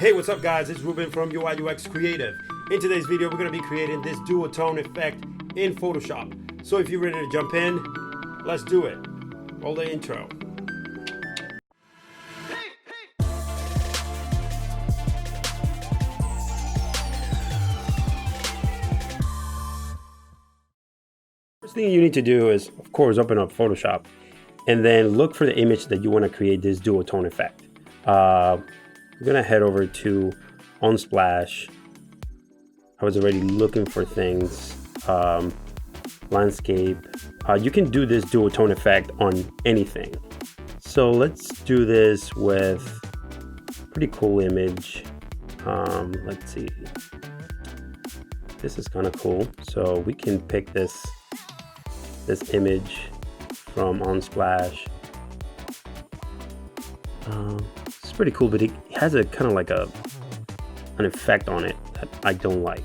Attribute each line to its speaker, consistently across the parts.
Speaker 1: Hey, what's up guys? It's Ruben from UI UX Creative. In today's video, we're going to be creating this duotone effect in Photoshop. So if you're ready to jump in, let's do it. Roll the intro. First thing you need to do is, of course, open up Photoshop and then look for the image that you want to create this duotone effect. I'm gonna head over to Unsplash. I was already looking for things. Landscape. You can do this duotone effect on anything. So let's do this with a pretty cool image. Let's see. This is kind of cool. So we can pick this image from Unsplash. It's pretty cool, but it has a kind of like an effect on it that I don't like.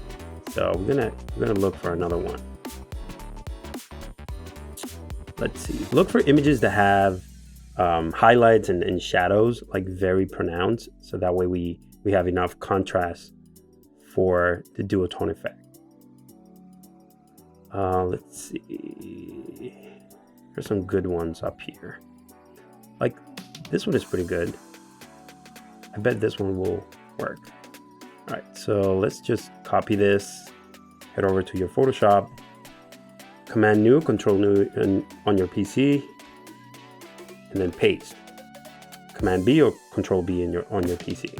Speaker 1: So we're gonna look for another one. Let's see. Look for images that have highlights and shadows, like very pronounced, so that way we have enough contrast for the duotone effect. Let's see. There's some good ones up here. Like this one is pretty good. I bet this one will work. All right, so let's just copy this, head over to your Photoshop, Command New, Control New on your PC, and then paste. Command B or Control B on your PC.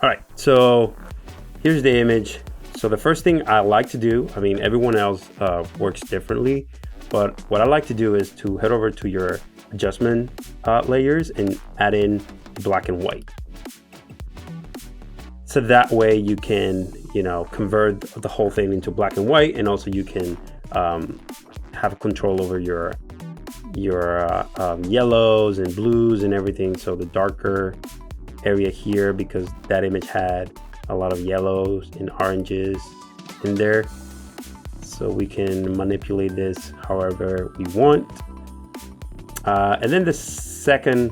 Speaker 1: All right, so here's the image. So the first thing I like to do, I mean, everyone else works differently, but what I like to do is to head over to your adjustment layers and add in black and white. So that way you can, convert the whole thing into black and white, and also you can have control over your yellows and blues and everything. So the darker area here, because that image had a lot of yellows and oranges in there. So we can manipulate this however we want. And then the second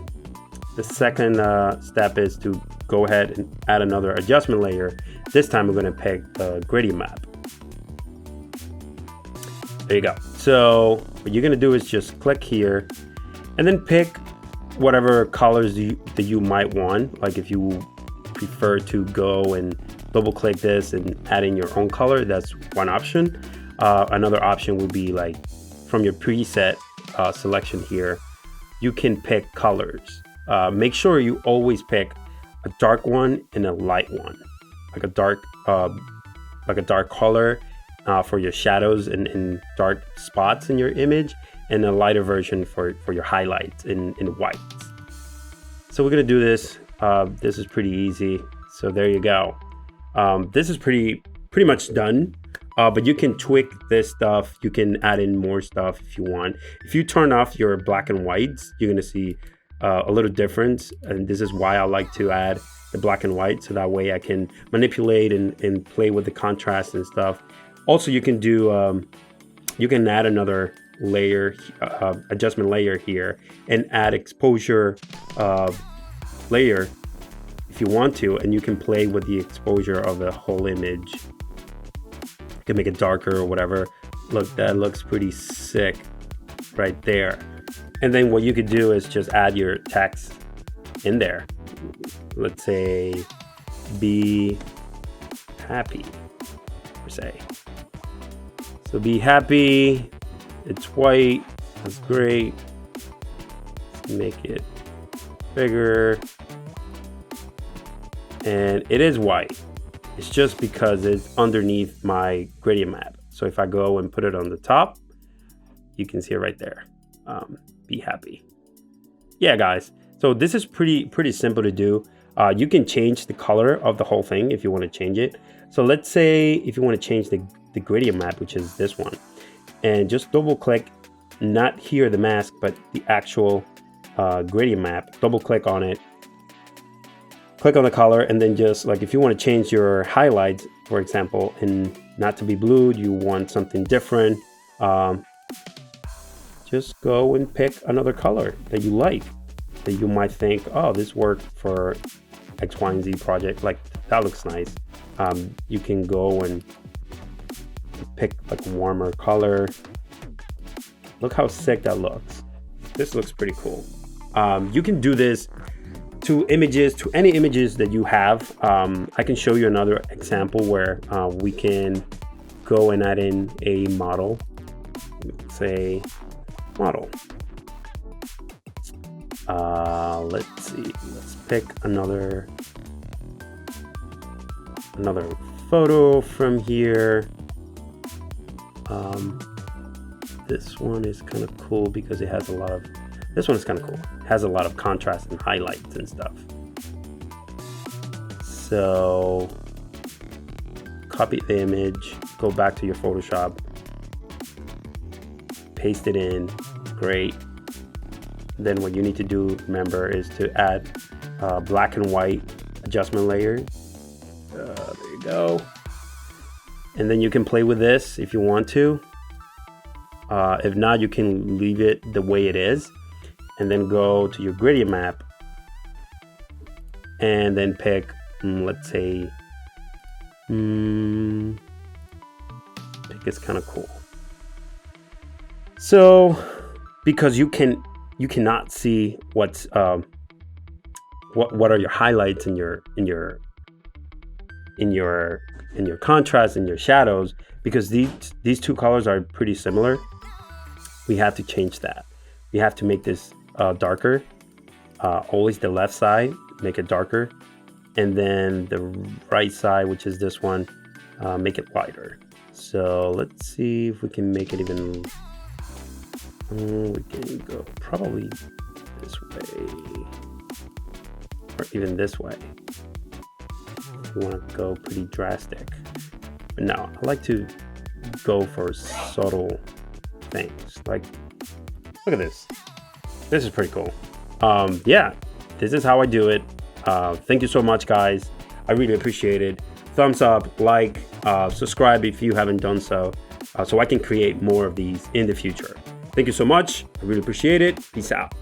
Speaker 1: step is to go ahead and add another adjustment layer. This time we're going to pick the gradient map. There you go. So what you're going to do is just click here and then pick whatever colors that you might want. Like if you prefer to go and double click this and add in your own color, that's one option. Another option would be like from your preset selection here, you can pick colors. Make sure you always pick a dark one and a light one, like a dark color for your shadows and dark spots in your image, and a lighter version for your highlights in whites. So we're gonna do this. This is pretty easy. So there you go. This is pretty much done. But you can tweak this stuff. You can add in more stuff if you want. If you turn off your black and whites, you're gonna see a little difference, and this is why I like to add the black and white, so that way I can manipulate and play with the contrast and stuff. Also, you can do you can add another layer, adjustment layer here, and add exposure layer if you want to, and you can play with the exposure of the whole image. You can make it darker or whatever. Look, that looks pretty sick right there. And then what you could do is just add your text in there. Let's say, be happy, per se. So be happy, it's white, that's great. Let's make it bigger. And it is white. It's just because it's underneath my gradient map. So if I go and put it on the top, you can see it right there. Be happy. Yeah, guys. So this is pretty simple to do. You can change the color of the whole thing if you want to change it. So let's say if you want to change the gradient map, which is this one, and just double click, not here the mask, but the actual gradient map. Double click on it. Click on the color, and then just like if you want to change your highlights, for example, and not to be blue, you want something different. Just go and pick another color that you like, that you might think, oh, this worked for X, Y, and Z project. Like that looks nice. You can go and pick like a warmer color. Look how sick that looks. This looks pretty cool. You can do this to images, to any images that you have. I can show you another example where we can go and add in a model. Say model. Let's see. Let's pick another photo from here. This one is kind of cool because it has a lot of. This one is kind of cool. It has a lot of contrast and highlights and stuff. So copy the image, go back to your Photoshop, paste it in. Great. Then what you need to do, remember, is to add black and white adjustment layer. There you go. And then you can play with this if you want to. If not, you can leave it the way it is. And then go to your gradient map. And then pick, let's say, pick is kind of cool. So, because you cannot see what's what are your highlights in your contrast and your shadows, because these two colors are pretty similar. We have to change that. We have to make this darker. Always the left side, make it darker, and then the right side, which is this one, make it lighter. So let's see if we can make it even. We can go probably this way, or even this way. We want to go pretty drastic. But no, I like to go for subtle things. Like, look at this. This is pretty cool. Yeah, this is how I do it. Thank you so much, guys. I really appreciate it. Thumbs up, like, subscribe if you haven't done so, so I can create more of these in the future. Thank you so much. I really appreciate it. Peace out.